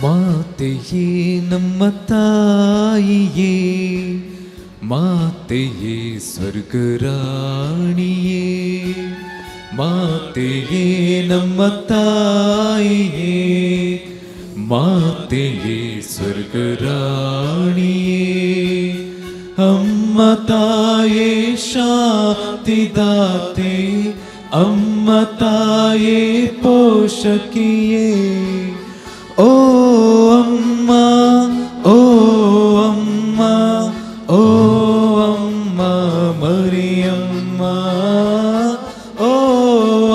ಮಾತೆಯೇ ನಮ್ಮ ತಾಯಿಯೇ, ಮಾತೆಯೇ ಸ್ವರ್ಗರಾಣಿಯೇ, ಮಾತೆಯೇ ನಮ್ಮ ತಾಯಿಯೇ, ಮಾತೆಯೇ ಸ್ವರ್ಗರಾಣಿಯೇ. ಅಮ್ಮ ತಾಯೇ ಶಾಂತಿದಾತೆ, ಅಮ್ಮ ತಾಯೇ ಪೋಷಕಿಯೇ. ಓ ಅಮ್ಮ, ಓ ಅಮ್ಮ, ಓ ಅಮ್ಮ ಮರಿಯಮ್ಮ, ಓ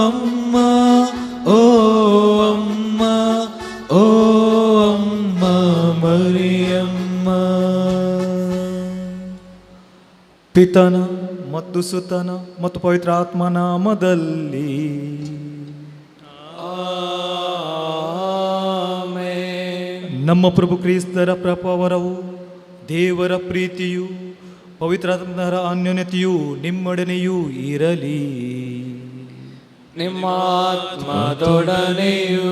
ಅಮ್ಮ, ಓ ಅಮ್ಮ, ಓ ಅಮ್ಮ ಮರಿಯಮ್ಮ. ಪಿತನ ಮತ್ತು ಸುತನ ಮತ್ತು ಪವಿತ್ರ ಆತ್ಮನಾಮದಲ್ಲಿ ನಮ್ಮ ಪ್ರಭು ಕ್ರಿಸ್ತರ ಪ್ರಭಾವರವು, ದೇವರ ಪ್ರೀತಿಯು, ಪವಿತ್ರಾತ್ಮರ ಅನ್ಯೋನ್ಯತೆಯು ನಿಮ್ಮೊಡನೆಯೂ ಇರಲಿ. ನಿಮ್ಮ ಆತ್ಮದೊಡನೆಯೂ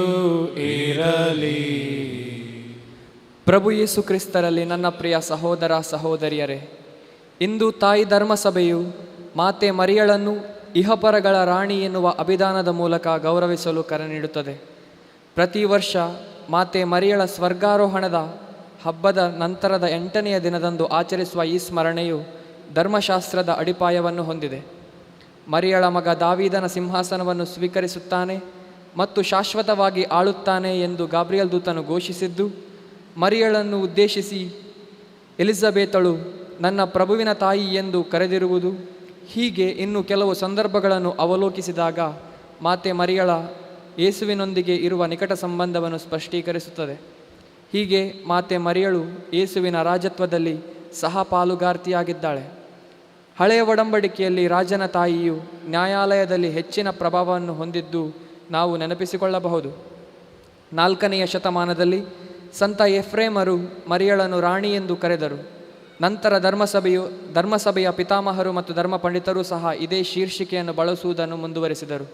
ಇರಲಿ. ಪ್ರಭು ಯೇಸು ಕ್ರಿಸ್ತರಲ್ಲಿ ನನ್ನ ಪ್ರಿಯ ಸಹೋದರ ಸಹೋದರಿಯರೇ, ಇಂದು ತಾಯಿ ಧರ್ಮಸಭೆಯು ಮಾತೆ ಮರಿಯಳನ್ನು ಇಹಪರಗಳ ರಾಣಿ ಎನ್ನುವ ಅಭಿದಾನದ ಮೂಲಕ ಗೌರವಿಸಲು ಕರೆ ನೀಡುತ್ತದೆ. ಪ್ರತಿ ವರ್ಷ ಮಾತೆ ಮರಿಯಳ ಸ್ವರ್ಗಾರೋಹಣದ ಹಬ್ಬದ ನಂತರದ 8ನೆಯ ದಿನದಂದು ಆಚರಿಸುವ ಈ ಸ್ಮರಣೆಯು ಧರ್ಮಶಾಸ್ತ್ರದ ಅಡಿಪಾಯವನ್ನು ಹೊಂದಿದೆ. ಮರಿಯಳ ಮಗ ದಾವೀದನ ಸಿಂಹಾಸನವನ್ನು ಸ್ವೀಕರಿಸುತ್ತಾನೆ ಮತ್ತು ಶಾಶ್ವತವಾಗಿ ಆಳುತ್ತಾನೆ ಎಂದು ಗಾಬ್ರಿಯಲ್ ದೂತನು ಘೋಷಿಸಿದ್ದು, ಮರಿಯಳನ್ನು ಉದ್ದೇಶಿಸಿ ಎಲಿಜಬೆತಳು ನನ್ನ ಪ್ರಭುವಿನ ತಾಯಿ ಎಂದು ಕರೆದಿರುವುದು, ಹೀಗೆ ಇನ್ನು ಕೆಲವು ಸಂದರ್ಭಗಳನ್ನು ಅವಲೋಕಿಸಿದಾಗ ಮಾತೆ ಮರಿಯಳ ಯೇಸುವಿನೊಂದಿಗೆ ಇರುವ ನಿಕಟ ಸಂಬಂಧವನ್ನು ಸ್ಪಷ್ಟೀಕರಿಸುತ್ತದೆ. ಹೀಗೆ ಮಾತೆ ಮರಿಯಳು ಯೇಸುವಿನ ರಾಜತ್ವದಲ್ಲಿ ಸಹ ಪಾಲುಗಾರ್ತಿಯಾಗಿದ್ದಾಳೆ. ಹಳೆಯ ಒಡಂಬಡಿಕೆಯಲ್ಲಿ ರಾಜನ ತಾಯಿಯು ನ್ಯಾಯಾಲಯದಲ್ಲಿ ಹೆಚ್ಚಿನ ಪ್ರಭಾವವನ್ನು ಹೊಂದಿದ್ದು ನಾವು ನೆನಪಿಸಿಕೊಳ್ಳಬಹುದು. 4ನೆಯ ಶತಮಾನದಲ್ಲಿ ಸಂತ ಎಫ್ರೇಮರು ಮರಿಯಳನ್ನು ರಾಣಿ ಎಂದು ಕರೆದರು. ನಂತರ ಧರ್ಮಸಭೆಯ ಪಿತಾಮಹರು ಮತ್ತು ಧರ್ಮ ಪಂಡಿತರು ಸಹ ಇದೇ ಶೀರ್ಷಿಕೆಯನ್ನು ಬಳಸುವುದನ್ನು ಮುಂದುವರೆಸಿದರು.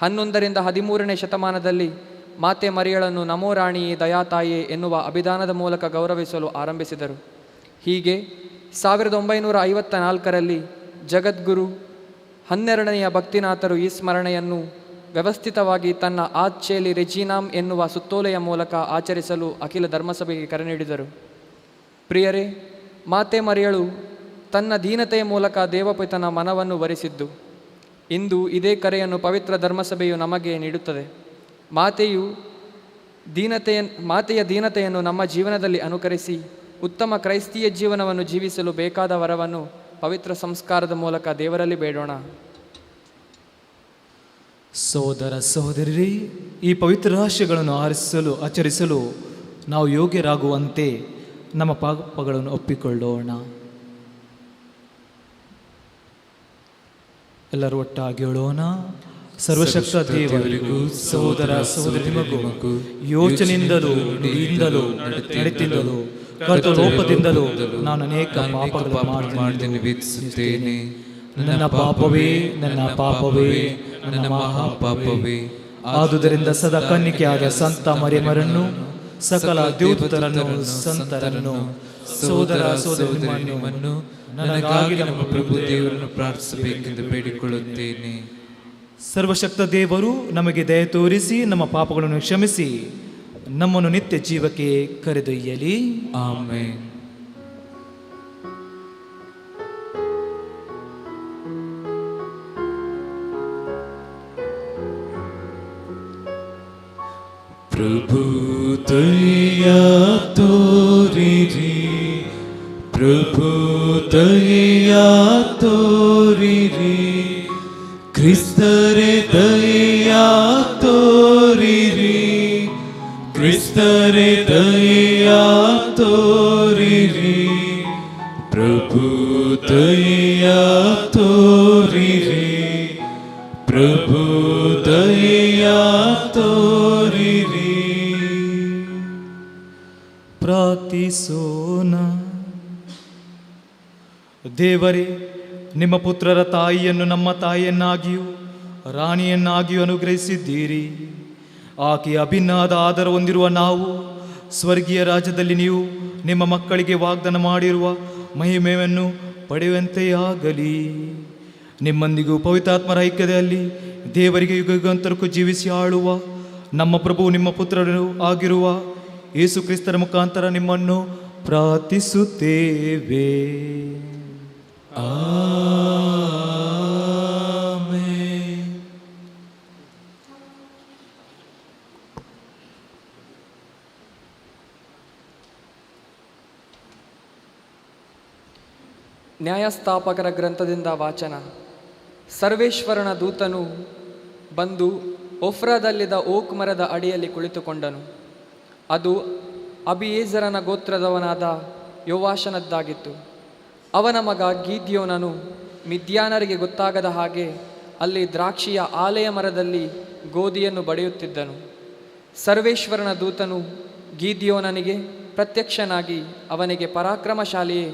11ರಿಂದ 13ನೇ ಶತಮಾನದಲ್ಲಿ ಮಾತೆ ಮರಿಯಳನ್ನು ನಮೋ ರಾಣಿಯೇ ದಯಾತಾಯೇ ಎನ್ನುವ ಅಭಿದಾನದ ಮೂಲಕ ಗೌರವಿಸಲು ಆರಂಭಿಸಿದರು. ಹೀಗೆ 1954ರಲ್ಲಿ ಜಗದ್ಗುರು 12ನೆಯ ಭಕ್ತಿನಾಥರು ಈ ಸ್ಮರಣೆಯನ್ನು ವ್ಯವಸ್ಥಿತವಾಗಿ ತನ್ನ ಆಚೇಲಿ ರೆಜಿನಾಮ್ ಎನ್ನುವ ಸುತ್ತೋಲೆಯ ಮೂಲಕ ಆಚರಿಸಲು ಅಖಿಲ ಧರ್ಮಸಭೆಗೆ ಕರೆ ನೀಡಿದರು. ಪ್ರಿಯರೇ, ಮಾತೆ ಮರಿಯಳು ತನ್ನ ದೀನತೆಯ ಮೂಲಕ ದೇವಪಿತನ ಮನವನ್ನು ವರಿಸಿದ್ದು, ಇಂದು ಇದೇ ಕರೆಯನ್ನು ಪವಿತ್ರ ಧರ್ಮಸಭೆಯು ನಮಗೆ ನೀಡುತ್ತದೆ. ಮಾತೆಯ ದೀನತೆಯನ್ನು ನಮ್ಮ ಜೀವನದಲ್ಲಿ ಅನುಕರಿಸಿ ಉತ್ತಮ ಕ್ರೈಸ್ತೀಯ ಜೀವನವನ್ನು ಜೀವಿಸಲು ಬೇಕಾದ ವರವನ್ನು ಪವಿತ್ರ ಸಂಸ್ಕಾರದ ಮೂಲಕ ದೇವರಲ್ಲಿ ಬೇಡೋಣ. ಸಹೋದರ ಸಹೋದರಿ, ಈ ಪವಿತ್ರ ರಹಸ್ಯಗಳನ್ನು ಆಚರಿಸಲು ನಾವು ಯೋಗ್ಯರಾಗುವಂತೆ ನಮ್ಮ ಪಾಪಗಳನ್ನು ಒಪ್ಪಿಕೊಳ್ಳೋಣ. ಎಲ್ಲರೂ ಒಟ್ಟಾಗಿ ಹೇಳೋಣ. ಸರ್ವಶಕ್ತ ದೇವರಿಗೂ ಸಹೋದರ ಸಹೋದರಿ ಮಗು ಯೋಚನೆಯಿಂದಲೂ ನುಡಿಯಿಂದಲೂ ನಡತೆಯಿಂದಲೂ ಕರ್ತಲೋಪದಿಂದಲೂ ನಾನು ಅನೇಕ ಪಾಪಗಳನ್ನು ಮಾಡಿದ್ದೇನೆ. ನನ್ನ ಪಾಪವೇ, ನನ್ನ ಪಾಪವೇ, ನನ್ನ ಮಹಾಪಾಪವೇ. ಆದುದರಿಂದ ಸದಾ ಕನ್ನಿಕೆಯಾದ ಸಂತ ಮರಿಯಮರನ್ನು, ಸಕಲ ದೇವದೂತರನ್ನು, ಸಂತರನ್ನು, ಸಹೋದರ ಸಹೋದರಿಯರನ್ನು ನನಗಾಗಿ ನಮ್ಮ ಪ್ರಭು ದೇವರನ್ನು ಪ್ರಾರ್ಥಿಸಬೇಕೆಂದು ಬೇಡಿಕೊಳ್ಳುತ್ತೇನೆ. ಸರ್ವಶಕ್ತ ದೇವರು ನಮಗೆ ದಯ ತೋರಿಸಿ ನಮ್ಮ ಪಾಪಗಳನ್ನು ಕ್ಷಮಿಸಿ ನಮ್ಮನ್ನು ನಿತ್ಯ ಜೀವಕ್ಕೆ ಕರೆದೊಯ್ಯಲಿ. ಆಮೆನ್. ಪ್ರಭು ದಯ ತೋರಿರಿ, ಪ್ರಭು ದಯ ತೋರಿರಿ, ಕ್ರಿಸ್ತರೇ ದಯ ತೋರಿರಿ, ಕ್ರಿಸ್ತರೇ ದಯ ತೋರಿರಿ, ಪ್ರಭು ದಯ ತೋರಿರಿ, ಪ್ರಭು ದಯ ತೋರಿರಿ. ಪ್ರಾರ್ಥಿಸೋಣ. ದೇವರೇ, ನಿಮ್ಮ ಪುತ್ರರ ತಾಯಿಯನ್ನು ನಮ್ಮ ತಾಯಿಯನ್ನಾಗಿಯೂ ರಾಣಿಯನ್ನಾಗಿಯೂ ಅನುಗ್ರಹಿಸಿದ್ದೀರಿ. ಆಕೆಯ ಅಭಿನ್ನವಾದ ಆಧಾರ ಹೊಂದಿರುವ ನಾವು ಸ್ವರ್ಗೀಯ ರಾಜ್ಯದಲ್ಲಿ ನೀವು ನಿಮ್ಮ ಮಕ್ಕಳಿಗೆ ವಾಗ್ದಾನ ಮಾಡಿರುವ ಮಹಿಮೆಯನ್ನು ಪಡೆಯುವಂತೆಯಾಗಲಿ. ನಿಮ್ಮೊಂದಿಗೂ ಪವಿತ್ರಾತ್ಮರ ಐಕ್ಯದಲ್ಲಿ ದೇವರಿಗೆ ಯುಗಾಂತರಕ್ಕೂ ಜೀವಿಸಿ ಆಳುವ ನಮ್ಮ ಪ್ರಭು ನಿಮ್ಮ ಪುತ್ರರು ಆಗಿರುವ ಯೇಸು ಕ್ರಿಸ್ತರ ಮುಖಾಂತರ ನಿಮ್ಮನ್ನು ಪ್ರಾರ್ಥಿಸುತ್ತೇವೆ. ಆಮೆನ್. ನ್ಯಾಯಸ್ಥಾಪಕರ ಗ್ರಂಥದಿಂದ ವಾಚನ. ಸರ್ವೇಶ್ವರನ ದೂತನು ಬಂದು ಒಫ್ರದಲ್ಲಿದ್ದ ಓಕ್ ಮರದ ಅಡಿಯಲ್ಲಿ ಕುಳಿತುಕೊಂಡನು. ಅದು ಅಬಿಯೇಜರನ ಗೋತ್ರದವನಾದ ಯೋವಾಷನದ್ದಾಗಿತ್ತು. ಅವನ ಮಗ ಗೀದ್ಯೋನನು ಮಿದ್ಯಾನರಿಗೆ ಗೊತ್ತಾಗದ ಹಾಗೆ ಅಲ್ಲಿ ದ್ರಾಕ್ಷಿಯ ಆಲೆಯ ಮರದಲ್ಲಿ ಗೋಧಿಯನ್ನು ಬಡಿಯುತ್ತಿದ್ದನು. ಸರ್ವೇಶ್ವರನ ದೂತನು ಗೀದ್ಯೋನನಿಗೆ ಪ್ರತ್ಯಕ್ಷನಾಗಿ ಅವನಿಗೆ, ಪರಾಕ್ರಮಶಾಲಿಯೇ,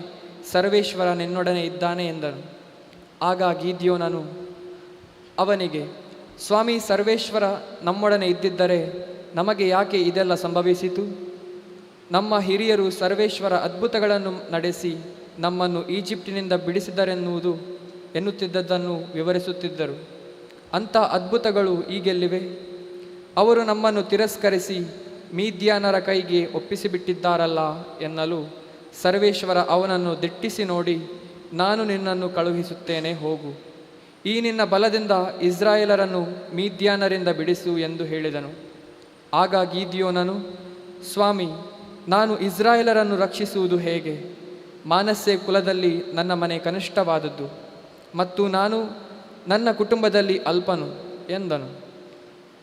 ಸರ್ವೇಶ್ವರ ನಿನ್ನೊಡನೆ ಇದ್ದಾನೆ ಎಂದನು. ಆಗ ಗೀದ್ಯೋನನು ಅವನಿಗೆ, ಸ್ವಾಮಿ, ಸರ್ವೇಶ್ವರ ನಮ್ಮೊಡನೆ ಇದ್ದಿದ್ದರೆ ನಮಗೆ ಯಾಕೆ ಇದೆಲ್ಲ ಸಂಭವಿಸಿತು? ನಮ್ಮ ಹಿರಿಯರು ಸರ್ವೇಶ್ವರ ಅದ್ಭುತಗಳನ್ನು ನಡೆಸಿ ನಮ್ಮನ್ನು ಈಜಿಪ್ಟಿನಿಂದ ಎನ್ನುತ್ತಿದ್ದದ್ದನ್ನು ವಿವರಿಸುತ್ತಿದ್ದರು. ಅಂಥ ಅದ್ಭುತಗಳು ಈಗೆಲ್ಲಿವೆ? ಅವರು ನಮ್ಮನ್ನು ತಿರಸ್ಕರಿಸಿ ಮೀದ್ಯಾನರ ಕೈಗೆ ಒಪ್ಪಿಸಿಬಿಟ್ಟಿದ್ದಾರಲ್ಲ ಎನ್ನಲು ಸರ್ವೇಶ್ವರ ಅವನನ್ನು ದಿಟ್ಟಿಸಿ ನೋಡಿ, ನಾನು ನಿನ್ನನ್ನು ಕಳುಹಿಸುತ್ತೇನೆ, ಹೋಗು. ಈ ನಿನ್ನ ಬಲದಿಂದ ಇಸ್ರಾಯೇಲರನ್ನು ಮೀದ್ಯಾನರಿಂದ ಬಿಡಿಸು ಎಂದು ಹೇಳಿದನು. ಆಗ ಗೀದ್ಯೋನನು, ಸ್ವಾಮಿ, ನಾನು ಇಸ್ರಾಯೇಲರನ್ನು ರಕ್ಷಿಸುವುದು ಹೇಗೆ? ಮಾನಸ್ಸೆ ಕುಲದಲ್ಲಿ ನನ್ನ ಮನೆ ಕನಿಷ್ಠವಾದದ್ದು ಮತ್ತು ನಾನು ನನ್ನ ಕುಟುಂಬದಲ್ಲಿ ಅಲ್ಪನು ಎಂದನು.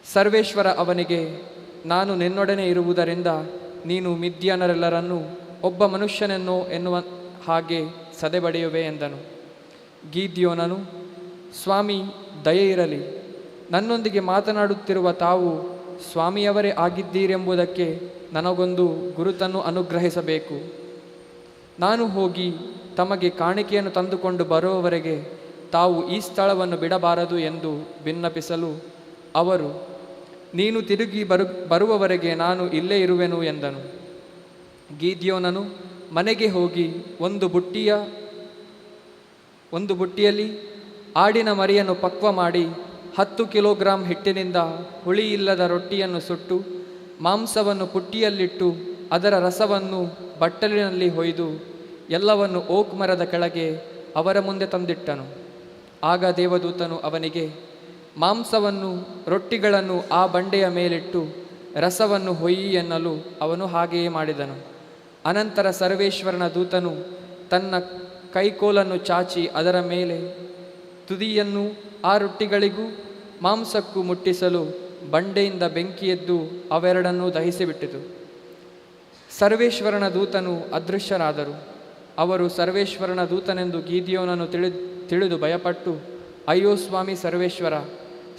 ಸರ್ವೇಶ್ವರ ಅವನಿಗೆ, ನಾನು ನಿನ್ನೊಡನೆ ಇರುವುದರಿಂದ ನೀನು ಮಿದ್ಯಾನರೆಲ್ಲರನ್ನೂ ಒಬ್ಬ ಮನುಷ್ಯನೆನ್ನೋ ಎನ್ನುವ ಹಾಗೆ ಸದೆಬಡಿಯುವೆ ಎಂದನು. ಗೀದ್ಯೋನನು, ಸ್ವಾಮಿ, ದಯೆ ಇರಲಿ. ನನ್ನೊಂದಿಗೆ ಮಾತನಾಡುತ್ತಿರುವ ತಾವು ಸ್ವಾಮಿಯವರೇ ಆಗಿದ್ದೀರೆಂಬುದಕ್ಕೆ ನನಗೊಂದು ಗುರುತನ್ನು ಅನುಗ್ರಹಿಸಬೇಕು. ನಾನು ಹೋಗಿ ತಮಗೆ ಕಾಣಿಕೆಯನ್ನು ತಂದುಕೊಂಡು ಬರುವವರೆಗೆ ತಾವು ಈ ಸ್ಥಳವನ್ನು ಬಿಡಬಾರದು ಎಂದು ವಿನ್ನಪಿಸಲು ಅವರು, ನೀನು ತಿರುಗಿ ಬರುವವರೆಗೆ ನಾನು ಇಲ್ಲೇ ಇರುವೆನು ಎಂದನು. ಗೀದ್ಯೋನನು ಮನೆಗೆ ಹೋಗಿ ಒಂದು ಬುಟ್ಟಿಯಲ್ಲಿ ಆಡಿನ ಮರಿಯನ್ನು ಪಕ್ವ ಮಾಡಿ 10 ಕಿಲೋಗ್ರಾಂ ಹಿಟ್ಟಿನಿಂದ ಹುಳಿಯಿಲ್ಲದ ರೊಟ್ಟಿಯನ್ನು ಸುಟ್ಟು ಮಾಂಸವನ್ನು ಪುಟ್ಟಿಯಲ್ಲಿಟ್ಟು ಅದರ ರಸವನ್ನು ಬಟ್ಟಲಿನಲ್ಲಿ ಹೊಯ್ದು ಎಲ್ಲವನ್ನು ಓಕ್ ಮರದ ಕೆಳಗೆ ಅವರ ಮುಂದೆ ತಂದಿಟ್ಟನು. ಆಗ ದೇವದೂತನು ಅವನಿಗೆ, ಮಾಂಸವನ್ನು ರೊಟ್ಟಿಗಳನ್ನು ಆ ಬಂಡೆಯ ಮೇಲಿಟ್ಟು ರಸವನ್ನು ಹೊಯ್ಯಿ ಎನ್ನಲು ಅವನು ಹಾಗೆಯೇ ಮಾಡಿದನು. ಅನಂತರ ಸರ್ವೇಶ್ವರನ ದೂತನು ತನ್ನ ಕೈಕೋಲನ್ನು ಚಾಚಿ ಅದರ ಮೇಲೆ ತುದಿಯನ್ನು ಆ ರೊಟ್ಟಿಗಳಿಗೂ ಮಾಂಸಕ್ಕೂ ಮುಟ್ಟಿಸಲು ಬಂಡೆಯಿಂದ ಬೆಂಕಿಯೆದ್ದು ಅವೆರಡನ್ನೂ ದಹಿಸಿಬಿಟ್ಟಿತು. ಸರ್ವೇಶ್ವರನ ದೂತನು ಅದೃಶ್ಯರಾದರು. ಅವರು ಸರ್ವೇಶ್ವರನ ದೂತನೆಂದು ಗೀದ್ಯೋನನು ತಿಳಿದು ಭಯಪಟ್ಟು, ಅಯ್ಯೋ ಸ್ವಾಮಿ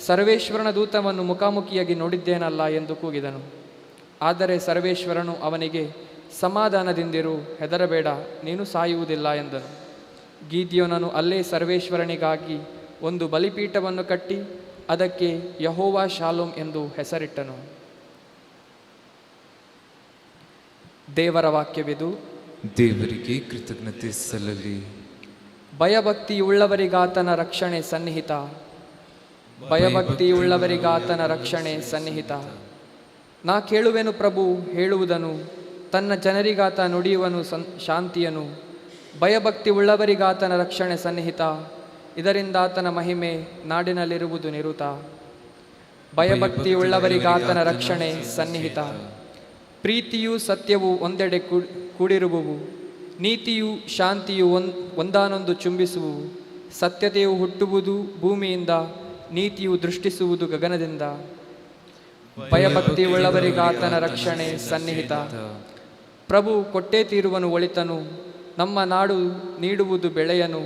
ಸರ್ವೇಶ್ವರನ ದೂತವನ್ನು ಮುಖಾಮುಖಿಯಾಗಿ ನೋಡಿದ್ದೇನಲ್ಲ ಎಂದು ಕೂಗಿದನು. ಆದರೆ ಸರ್ವೇಶ್ವರನು ಅವನಿಗೆ, ಸಮಾಧಾನದಿಂದಿರು, ಹೆದರಬೇಡ, ನೀನು ಸಾಯುವುದಿಲ್ಲ ಎಂದನು. ಗೀದ್ಯೋನನು ಅಲ್ಲೇ ಸರ್ವೇಶ್ವರನಿಗಾಗಿ ಒಂದು ಬಲಿಪೀಠವನ್ನು ಕಟ್ಟಿ ಅದಕ್ಕೆ ಯೆಹೋವ ಶಾಲೋಮ್ ಎಂದು ಹೆಸರಿಟ್ಟನು. ದೇವರ ವಾಕ್ಯವಿದು. ದೇವರಿಗೆ ಕೃತಜ್ಞತೆ ಸಲ್ಲಲಿ. ಭಯಭಕ್ತಿಯುಳ್ಳವರಿಗಾತನ ರಕ್ಷಣೆ ಸನ್ನಿಹಿತ. ಭಯಭಕ್ತಿಯುಳ್ಳವರಿಗಾತನ ರಕ್ಷಣೆ ಸನ್ನಿಹಿತ. ನಾ ಕೇಳುವೆನು ಪ್ರಭು ಹೇಳುವುದನು, ತನ್ನ ಜನರಿಗಾತ ನುಡಿಯುವನು ಶಾಂತಿಯನು. ಭಯಭಕ್ತಿ ಉಳ್ಳವರಿಗಾತನ ರಕ್ಷಣೆ ಸನ್ನಿಹಿತ. ಇದರಿಂದ ಆತನ ಮಹಿಮೆ ನಾಡಿನಲ್ಲಿರುವುದು ನಿರುತ. ಭಯಭಕ್ತಿ ಉಳ್ಳವರಿಗಾತನ ರಕ್ಷಣೆ ಸನ್ನಿಹಿತ. ಪ್ರೀತಿಯೂ ಸತ್ಯವೂ ಒಂದೆಡೆ ಕೂಡಿರುವುವು. ನೀತಿಯೂ ಶಾಂತಿಯು ಒಂದಾನೊಂದು ಚುಂಬಿಸುವು. ಸತ್ಯತೆಯು ಹುಟ್ಟುವುದು ಭೂಮಿಯಿಂದ, ನೀತಿಯು ದೃಷ್ಟಿಸುವುದು ಗಗನದಿಂದ. ಭಯಭಕ್ತಿ ಉಳ್ಳವರಿಗಾತನ ರಕ್ಷಣೆ ಸನ್ನಿಹಿತ. ಪ್ರಭು ಕೊಟ್ಟೇ ತೀರುವನು ಒಳಿತನು. ನಮ್ಮ ನಾಡು ನೀಡುವುದು ಬೆಳೆಯನು.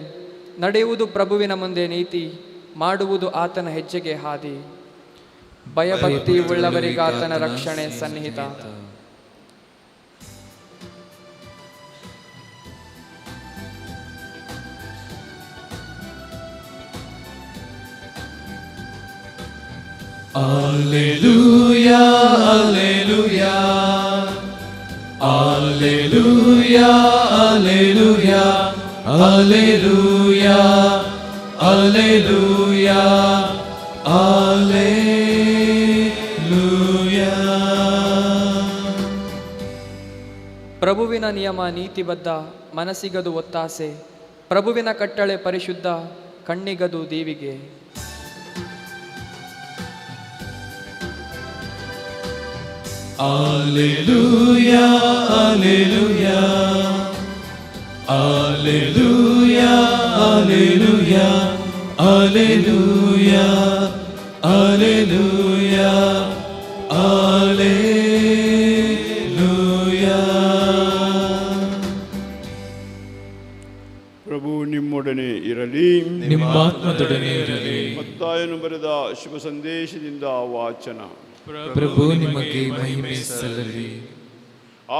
ನಡೆಯುವುದು ಪ್ರಭುವಿನ ಮುಂದೆ ನೀತಿ, ಮಾಡುವುದು ಆತನ ಹೆಜ್ಜೆಗೆ ಹಾದಿ. ಭಯಭಕ್ತಿ ಉಳ್ಳವರಿಗಾತನ ರಕ್ಷಣೆ ಸನ್ನಿಹಿತ. Alleluia, alleluia. Alleluia, Alleluia, Alleluia, Alleluia, Alleluia. ಪ್ರಭುವಿನ ನಿಯಮ ನೀತಿಬದ್ಧ, ಮನಸ್ಸಿಗದು ಒತ್ತಾಸೆ. ಪ್ರಭುವಿನ ಕಟ್ಟಳೆ ಪರಿಶುದ್ಧ, ಕಣ್ಣಿಗದು ದೀವಿಗೆ. Alleluia, Alleluia, Alleluia, Alleluia, Alleluia, Alleluia, Alleluia. ಪ್ರಭು ನಿಮ್ಮೊಡನೆ ಇರಲಿ, ನಿಮ್ಮ ಆತ್ಮದೊಡನೆ ಇರಲಿ. ಮತ್ತಾಯನು ಬರೆದ ಶುಭ ಸಂದೇಶದಿಂದ ವಾಚನ. ಪ್ರಭು ನಿಮಗೆ ಮಹಿಮೆ ಸಲ್ಲಲಿ.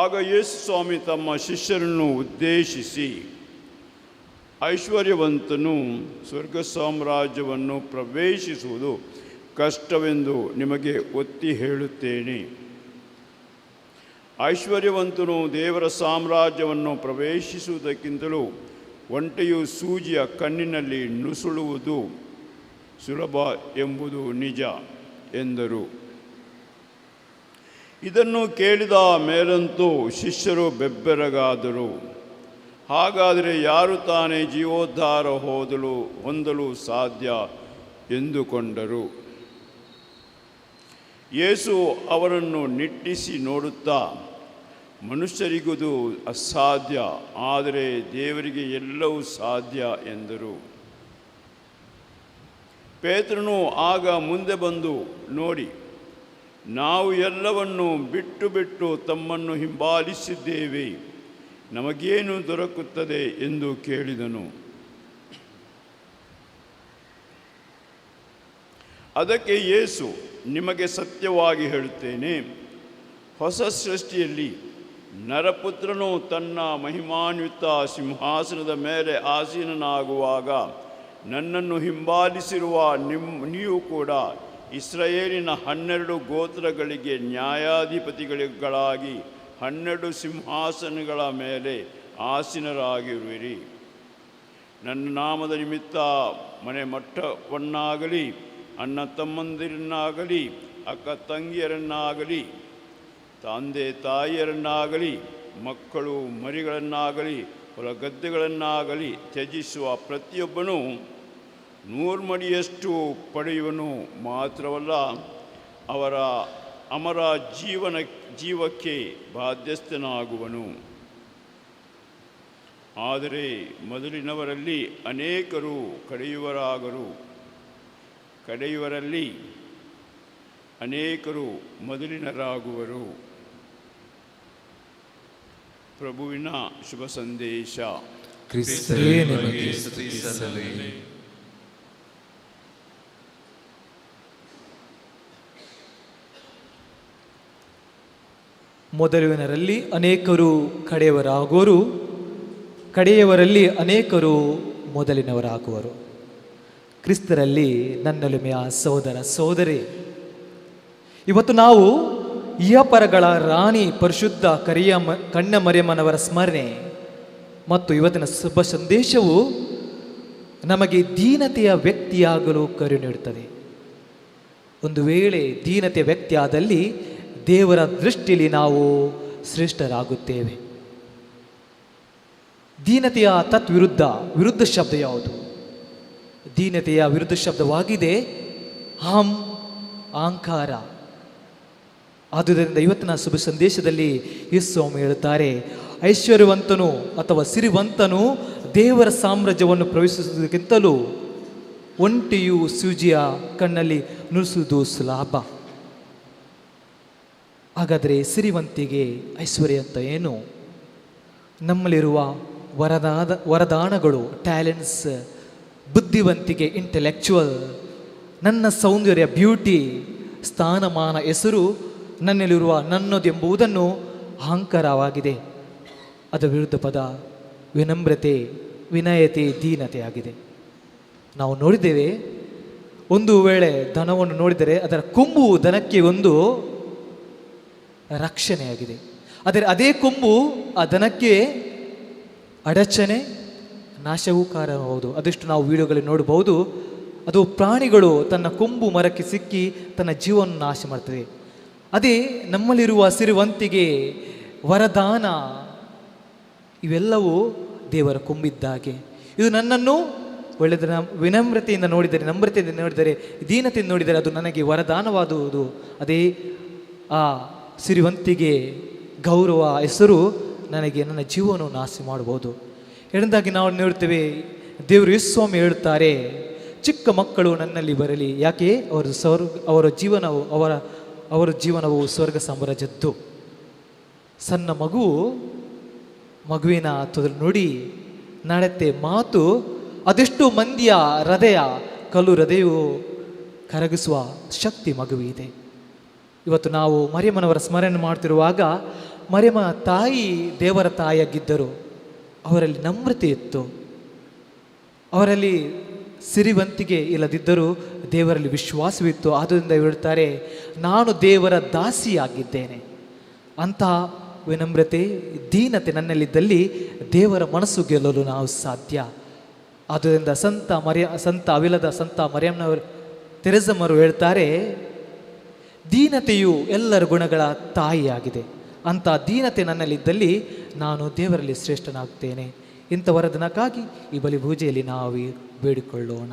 ಆಗ ಯೇಸು ಸ್ವಾಮಿ ತಮ್ಮ ಶಿಷ್ಯರನ್ನು ಉದ್ದೇಶಿಸಿ, ಐಶ್ವರ್ಯವಂತನು ಸ್ವರ್ಗ ಸಾಮ್ರಾಜ್ಯವನ್ನು ಪ್ರವೇಶಿಸುವುದು ಕಷ್ಟವೆಂದು ನಿಮಗೆ ಒತ್ತಿ ಹೇಳುತ್ತೇನೆ. ಐಶ್ವರ್ಯವಂತನು ದೇವರ ಸಾಮ್ರಾಜ್ಯವನ್ನು ಪ್ರವೇಶಿಸುವುದಕ್ಕಿಂತಲೂ ಒಂಟೆಯು ಸೂಜಿಯ ಕಣ್ಣಿನಲ್ಲಿ ನುಸುಳುವುದು ಸುಲಭ ಎಂಬುದು ನಿಜ ಎಂದರು. ಇದನ್ನು ಕೇಳಿದ ಮೇಲಂತೂ ಶಿಷ್ಯರು ಬೆಬ್ಬೆರಗಾದರು. ಹಾಗಾದರೆ ಯಾರು ತಾನೇ ಜೀವೋದ್ಧಾರ ಹೊಂದಲು ಸಾಧ್ಯ ಎಂದುಕೊಂಡರು. ಯೇಸು ಅವರನ್ನು ನಿಟ್ಟಿಸಿ ನೋಡುತ್ತಾ, ಮನುಷ್ಯರಿಗುದು ಅಸಾಧ್ಯ, ಆದರೆ ದೇವರಿಗೆ ಎಲ್ಲವೂ ಸಾಧ್ಯ ಎಂದರು. ಪೇತ್ರನು ಆಗ ಮುಂದೆ ಬಂದು, ನೋಡಿ, ನಾವು ಎಲ್ಲವನ್ನು ಬಿಟ್ಟು ತಮ್ಮನ್ನು ಹಿಂಬಾಲಿಸಿದ್ದೇವೆ, ನಮಗೇನು ದೊರಕುತ್ತದೆ ಎಂದು ಕೇಳಿದನು. ಅದಕ್ಕೆ ಯೇಸು, ನಿಮಗೆ ಸತ್ಯವಾಗಿ ಹೇಳುತ್ತೇನೆ, ಹೊಸ ಸೃಷ್ಟಿಯಲ್ಲಿ ನರಪುತ್ರನು ತನ್ನ ಮಹಿಮಾನ್ವಿತ ಸಿಂಹಾಸನದ ಮೇಲೆ ಆಸೀನನಾಗುವಾಗ ನನ್ನನ್ನು ಹಿಂಬಾಲಿಸಿರುವ ನೀವು ಕೂಡ ಇಸ್ರಾಯೇಲಿನ 12 ಗೋತ್ರಗಳಿಗೆ ನ್ಯಾಯಾಧಿಪತಿಗಳಾಗಿ 12 ಸಿಂಹಾಸನಗಳ ಮೇಲೆ ಆಸೀನರಾಗಿರುವಿರಿ. ನನ್ನ ನಾಮದ ನಿಮಿತ್ತ ಮನೆ ಮಠವನ್ನಾಗಲಿ, ಅಣ್ಣ ತಮ್ಮಂದಿರನ್ನಾಗಲಿ, ಅಕ್ಕ ತಂಗಿಯರನ್ನಾಗಲಿ, ತಂದೆ ತಾಯಿಯರನ್ನಾಗಲಿ, ಮಕ್ಕಳು ಮರಿಗಳನ್ನಾಗಲಿ, ಹೊಲ ಗದ್ದೆಗಳನ್ನಾಗಲಿ ತ್ಯಜಿಸುವ ಪ್ರತಿಯೊಬ್ಬನೂ 100 ಮಡಿಯಷ್ಟು ಪಡೆಯುವನು. ಮಾತ್ರವಲ್ಲ, ಅವರ ಅಮರ ಜೀವಕ್ಕೆ ಬಾಧ್ಯಸ್ಥನಾಗುವನು. ಆದರೆ ಮೊದಲಿನವರಲ್ಲಿ ಅನೇಕರು ಕಡೆಯವರಲ್ಲಿ ಅನೇಕರು ಮೊದಲಿನರಾಗುವರು. ಪ್ರಭುವಿನ ಶುಭ ಸಂದೇಶ. ಕ್ರಿಸ್ತರೇ ನಿಮಗೆ ಸ್ತುತಿ ಸಲ್ಲಲಿ. ಮೊದಲಿನರಲ್ಲಿ ಅನೇಕರು ಕಡೆಯವರಾಗುವರು, ಕಡೆಯವರಲ್ಲಿ ಅನೇಕರು ಮೊದಲಿನವರಾಗುವರು. ಕ್ರಿಸ್ತರಲ್ಲಿ ನನ್ನೊಲುಮೆಯ ಸಹೋದರ ಸಹೋದರಿ, ಇವತ್ತು ನಾವು ಇಹಪರಗಳ ರಾಣಿ ಪರಿಶುದ್ಧ ಕನ್ಯಮರಿಯಮ್ಮನವರ ಸ್ಮರಣೆ ಮತ್ತು ಇವತ್ತಿನ ಶುಭ ಸಂದೇಶವು ನಮಗೆ ದೀನತೆಯ ವ್ಯಕ್ತಿಯಾಗಲು ಕರೆ ನೀಡುತ್ತದೆ. ಒಂದು ವೇಳೆ ದೀನತೆಯ ವ್ಯಕ್ತಿಯಾದಲ್ಲಿ ದೇವರ ದೃಷ್ಟಿಯಲ್ಲಿ ನಾವು ಶ್ರೇಷ್ಠರಾಗುತ್ತೇವೆ. ದೀನತೆಯ ವಿರುದ್ಧ ಶಬ್ದ ಯಾವುದು? ದೀನತೆಯ ವಿರುದ್ಧ ಶಬ್ದವಾಗಿದೆ ಅಹಂಕಾರ. ಆದುದರಿಂದ ಇವತ್ತಿನ ಶುಭ ಸಂದೇಶದಲ್ಲಿ ಯೇಸು ಸ್ವಾಮಿ ಹೇಳುತ್ತಾರೆ, ಐಶ್ವರ್ಯವಂತನು ಅಥವಾ ಸಿರಿವಂತನು ದೇವರ ಸಾಮ್ರಾಜ್ಯವನ್ನು ಪ್ರವೇಶಿಸುವುದಕ್ಕಿಂತಲೂ ಒಂಟೆಯು ಸೂಜಿಯ ಕಣ್ಣಲ್ಲಿ ನುಸುವುದು ಸುಲಭ. ಹಾಗಾದರೆ ಸಿರಿವಂತಿಗೆ ಐಶ್ವರ್ಯ ಅಂತ ಏನು? ನಮ್ಮಲ್ಲಿರುವ ವರದಾನಗಳು, ಟ್ಯಾಲೆಂಟ್ಸ್, ಬುದ್ಧಿವಂತಿಕೆ, ಇಂಟೆಲೆಕ್ಚುವಲ್, ನನ್ನ ಸೌಂದರ್ಯ, ಬ್ಯೂಟಿ, ಸ್ಥಾನಮಾನ, ಹೆಸರು ನನ್ನಲ್ಲಿರುವ ನನ್ನದೆಂಬುದನ್ನು ಅಹಂಕಾರವಾಗಿದೆ. ಅದರ ವಿರುದ್ಧ ಪದ ವಿನಮ್ರತೆ, ವಿನಯತೆ, ದೀನತೆ ಆಗಿದೆ. ನಾವು ನೋಡಿದ್ದೇವೆ, ಒಂದು ವೇಳೆ ದನವನ್ನು ನೋಡಿದರೆ ಅದರ ಕೊಂಬು ದನಕ್ಕೆ ಒಂದು ರಕ್ಷಣೆಯಾಗಿದೆ. ಆದರೆ ಅದೇ ಕೊಂಬು ಆ ದನಕ್ಕೆ ಅಡಚಣೆ, ನಾಶವೂ ಕಾರಣಬಹುದು. ಅದಷ್ಟು ನಾವು ವಿಡಿಯೋಗಳಲ್ಲಿ ನೋಡಬಹುದು. ಅದು ಪ್ರಾಣಿಗಳು ತನ್ನ ಕೊಂಬು ಮರಕ್ಕೆ ಸಿಕ್ಕಿ ತನ್ನ ಜೀವವನ್ನು ನಾಶ ಮಾಡ್ತದೆ. ಅದೇ ನಮ್ಮಲ್ಲಿರುವ ಸಿರಿವಂತಿಗೆ, ವರದಾನ, ಇವೆಲ್ಲವೂ ದೇವರ ಕೊಂಬಿದ್ದಾಗೆ. ಇದು ನನ್ನನ್ನು ಒಳ್ಳೆದ ವಿನಮ್ರತೆಯಿಂದ ನೋಡಿದರೆ, ನಮ್ರತೆಯಿಂದ ನೋಡಿದರೆ, ದೀನತೆಯಿಂದ ನೋಡಿದರೆ ಅದು ನನಗೆ ವರದಾನವಾದುವುದು. ಅದೇ ಆ ಸಿರಿವಂತಿಗೆ, ಗೌರವ, ಹೆಸರು ನನಗೆ ನನ್ನ ಜೀವನವನ್ನು ನಾಶ ಮಾಡಬಹುದು. ಎರಡನೇದಾಗಿ ನಾವು ನೋಡ್ತೇವೆ, ದೇವರು ಯೇಸು ಸ್ವಾಮಿ ಹೇಳುತ್ತಾರೆ, ಚಿಕ್ಕ ಮಕ್ಕಳು ನನ್ನಲ್ಲಿ ಬರಲಿ, ಯಾಕೆ ಅವರ ಜೀವನವು ಸ್ವರ್ಗ ಸಾಮ್ರಾಜ್ಯದ್ದು. ಸಣ್ಣ ಮಗುವಿನ ನುಡಿ, ನಡತೆ, ಮಾತು ಅದೆಷ್ಟು ಮಂದಿಯ ಹೃದಯ, ಕಲ್ಲು ಹೃದಯವು ಕರಗಿಸುವ ಶಕ್ತಿ ಮಗುವಿದೆ. ಇವತ್ತು ನಾವು ಮರಿಯಮ್ಮನವರ ಸ್ಮರಣೆ ಮಾಡ್ತಿರುವಾಗ, ಮರಿಯಮ್ಮ ತಾಯಿ ದೇವರ ತಾಯಿಯಾಗಿದ್ದರು. ಅವರಲ್ಲಿ ನಮ್ರತೆ ಇತ್ತು, ಅವರಲ್ಲಿ ಸಿರಿವಂತಿಗೆ ಇಲ್ಲದಿದ್ದರೂ ದೇವರಲ್ಲಿ ವಿಶ್ವಾಸವಿತ್ತು. ಆದ್ದರಿಂದ ಹೇಳ್ತಾರೆ, ನಾನು ದೇವರ ದಾಸಿಯಾಗಿದ್ದೇನೆ. ಅಂತಹ ವಿನಮ್ರತೆ, ದೀನತೆ ನನ್ನಲ್ಲಿದ್ದಲ್ಲಿ ದೇವರ ಮನಸ್ಸು ಗೆಲ್ಲಲು ನಾವು ಸಾಧ್ಯ. ಆದ್ದರಿಂದ ಸಂತ ಮರಿಯಮ್ಮನವರು ತೆರೆಸಮ್ಮರು ಹೇಳ್ತಾರೆ, ದೀನತೆಯು ಎಲ್ಲರ ಗುಣಗಳ ತಾಯಿಯಾಗಿದೆ. ಅಂಥ ದೀನತೆ ನನ್ನಲ್ಲಿದ್ದಲ್ಲಿ ನಾನು ದೇವರಲ್ಲಿ ಶ್ರೇಷ್ಠನಾಗ್ತೇನೆ. ಇಂಥ ವರದನಕ್ಕಾಗಿ ಈ ಬಲಿ ಪೂಜೆಯಲ್ಲಿ ನಾವು ಬೇಡಿಕೊಳ್ಳೋಣ.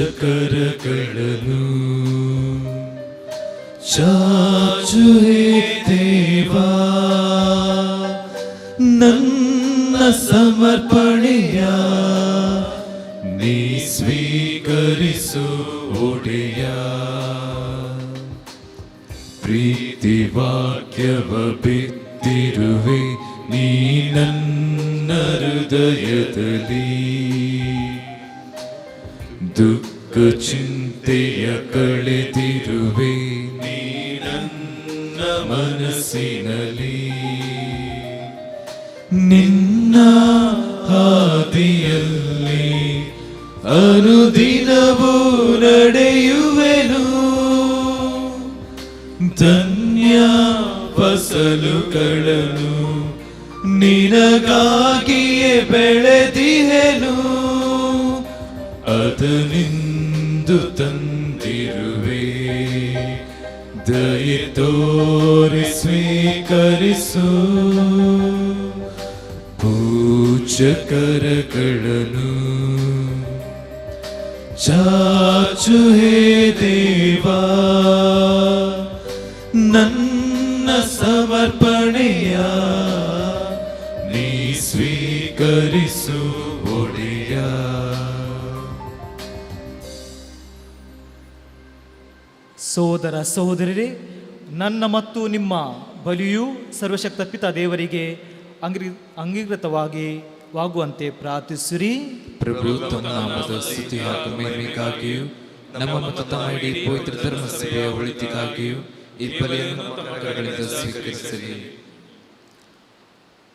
ಪೂಜಕರಗಳನ್ನು ಚಾಚು ಹೇ ದೇವಾ, ನನ್ನ ಸಮರ್ಪಣೆಯ ನೀ ಸ್ವೀಕರಿಸು ಒಡೆಯ. ಪ್ರೀತಿ ವಾಕ್ಯವ ಬಿತ್ತಿರುವೆ ನೀ ನನ್ನ ಹೃದಯದಲ್ಲಿ, ದುಃಖ ಚಿಂತೆಯ ಕಳೆದಿರುವೆ ನೀ ನನ್ನ ಮನಸ್ಸಿನಲ್ಲಿ. ನಿನ್ನ ಹಾದಿಯಲ್ಲಿ ಅನುದಿನವೂ ನಡೆಯುವೆನು, ಧನ್ಯ ಫಸಲುಗಳನ್ನು ನಿನಗಾಗಿಯೇ ಬೆಳೆದಿಹೆನು. ಅದನಿಂದು ತಂದಿರುವೆ, ದಯೆ ತೋರಿ ಸ್ವೀಕರಿಸು. ಪೂಜಕರಗಳನ್ನು ಚಾಚು ಹೇ ದೇವಾ, ನನ್ನ ಸಮರ್ಪಣೆಯ ನೀ ಸ್ವೀಕರಿಸು ಒಡೆಯ. ಸೋದರ ಸಹೋದರರೇ, ನನ್ನ ಮತ್ತು ನಿಮ್ಮ ಬಲಿಯು ಸರ್ವಶಕ್ತ ಪಿತ ದೇವರಿಗೆ ಅಂಗೀಕೃತವಾಗಿ ವಾಗುವಂತೆ ಪ್ರಾರ್ಥಿಸಿರಿ. ಪ್ರಭು ತನ್ನ ನಾಮದ ಸ್ತುತಿ ಹಾಗೂ ಮಹಿಮೆಗಾಗಿಯೂ ನಮ್ಮ ಮತ್ತು ತಮ್ಮ ಇಡೀ ಪವಿತ್ರ ಧರ್ಮ ಸಭೆಯ ಒಳಿತಿಗಾಗಿಯೂ ಈ ಬಲಿಯನ್ನು ನಮ್ಮ ಕರಗಳಿಂದ ಸ್ವೀಕರಿಸಲಿ.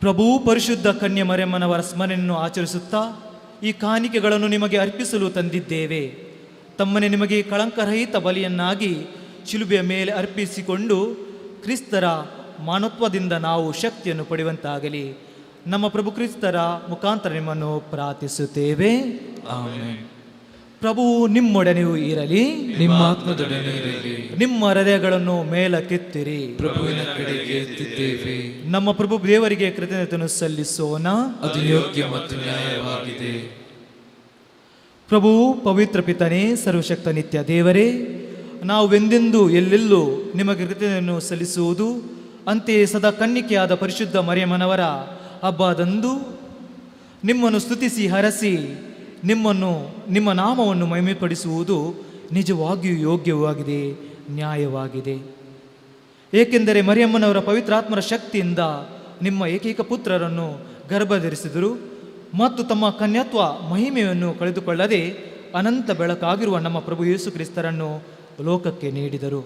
ಪ್ರಭು ಪರಿಶುದ್ಧ ಕನ್ಯೆ ಮರಿಯಮ್ಮನವರ ಸ್ಮರಣೆಯನ್ನು ಆಚರಿಸುತ್ತಾ ಈ ಕಾಣಿಕೆಗಳನ್ನು ನಿಮಗೆ ಅರ್ಪಿಸಲು ತಂದಿದ್ದೇವೆ. ತಮ್ಮನ್ನೇ ನಿಮಗೆ ಕಳಂಕರಹಿತ ಬಲಿಯನ್ನಾಗಿ ಶಿಲುಬೆಯ ಮೇಲೆ ಅರ್ಪಿಸಿಕೊಂಡು ಕ್ರಿಸ್ತರ ಮಾನವತ್ವದಿಂದ ನಾವು ಶಕ್ತಿಯನ್ನು ಪಡೆಯುವಂತಾಗಲಿ. ನಮ್ಮ ಪ್ರಭು ಕ್ರಿಸ್ತರ ಮುಖಾಂತರ ನಿಮ್ಮನ್ನು ಪ್ರಾರ್ಥಿಸುತ್ತೇವೆ. ಆಮೆನ್. ಪ್ರಭು ನಿಮ್ಮೊಡನೆಯೂ ಇರಲಿ, ನಿಮ್ಮ ಆತ್ಮದೊಡನೆ ಇರಲಿ. ನಿಮ್ಮ ಹೃದಯಗಳನ್ನು ಮೇಲಕ್ಕೆತ್ತಿರಿ. ಪ್ರಭುವಿನ ಕಡೆಗೆ ಎತ್ತಿದ್ದೇವೆ. ನಮ್ಮ ಪ್ರಭು ದೇವರಿಗೆ ಕೃತಜ್ಞತೆಯನ್ನು ಸಲ್ಲಿಸೋಣ. ಅದು ಯೋಗ್ಯ ಮತ್ತು ನ್ಯಾಯವಾಗಿದೆ. ಪ್ರಭು ಪವಿತ್ರ ಪಿತನೇ, ಸರ್ವಶಕ್ತ ನಿತ್ಯ ದೇವರೇ, ನಾವೆಂದೆಂದೂ ಎಲ್ಲೆಲ್ಲೂ ನಿಮಗೆ ಕೃತಜ್ಞತೆಯನ್ನು ಸಲ್ಲಿಸುವುದು. ಅಂತೆಯೇ ಸದಾ ಕನ್ನಿಕೆಯಾದ ಪರಿಶುದ್ಧ ಮರಿಯಮ್ಮನವರ ಹಬ್ಬದಂದು ನಿಮ್ಮನ್ನು ಸ್ತುತಿಸಿ ಹರಸಿ ನಿಮ್ಮ ನಾಮವನ್ನು ಮಹಿಮೆಪಡಿಸುವುದು ನಿಜವಾಗಿಯೂ ಯೋಗ್ಯವಾಗಿದೆ, ನ್ಯಾಯವಾಗಿದೆ. ಏಕೆಂದರೆ ಮರಿಯಮ್ಮನವರ ಪವಿತ್ರಾತ್ಮರ ಶಕ್ತಿಯಿಂದ ನಿಮ್ಮ ಏಕೈಕ ಪುತ್ರರನ್ನು ಗರ್ಭಧರಿಸಿದರು ಮತ್ತು ತಮ್ಮ ಕನ್ಯತ್ವ ಮಹಿಮೆಯನ್ನು ಕಳೆದುಕೊಳ್ಳದೆ ಅನಂತ ಬೆಳಕಾಗಿರುವ ನಮ್ಮ ಪ್ರಭು ಯೇಸು ಕ್ರಿಸ್ತರನ್ನು ಲೋಕಕ್ಕೆ ನೀಡಿದರು.